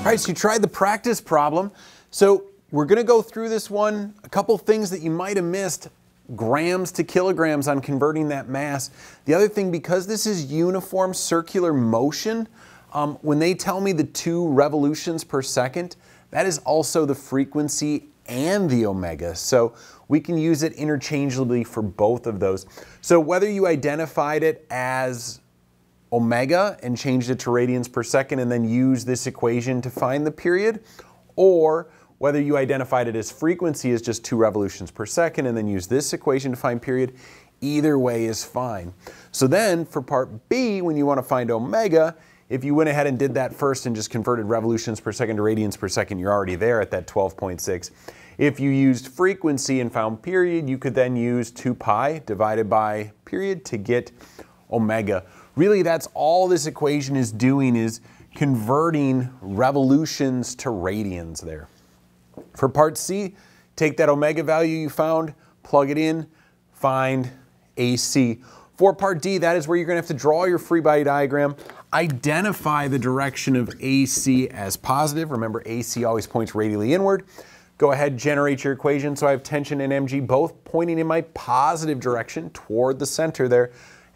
right, so you tried the practice problem. So we're going to go through this one. A couple things that you might have missed. Grams to kilograms on converting that mass. The other thing, because this is uniform circular motion, when they tell me the 2 revolutions per second, that is also the frequency and the omega. So we can use it interchangeably for both of those. So whether you identified it as omega and changed it to radians per second and then use this equation to find the period, or whether you identified it as frequency as just 2 revolutions per second and then use this equation to find period, either way is fine. So then for part B, when you want to find omega, if you went ahead and did that first and just converted revolutions per second to radians per second, you're already there at that 12.6. If you used frequency and found period, you could then use 2 pi divided by period to get omega. Really, that's all this equation is doing, is converting revolutions to radians there. For part C, take that omega value you found, plug it in, find AC. For part D, that is where you're going to have to draw your free body diagram, identify the direction of AC as positive. Remember, AC always points radially inward. Go ahead, generate your equation. So I have tension and mg both pointing in my positive direction toward the center there.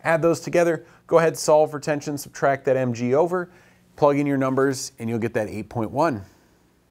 Add those together. Go ahead, solve for tension, subtract that mg over, plug in your numbers, and you'll get that 8.1.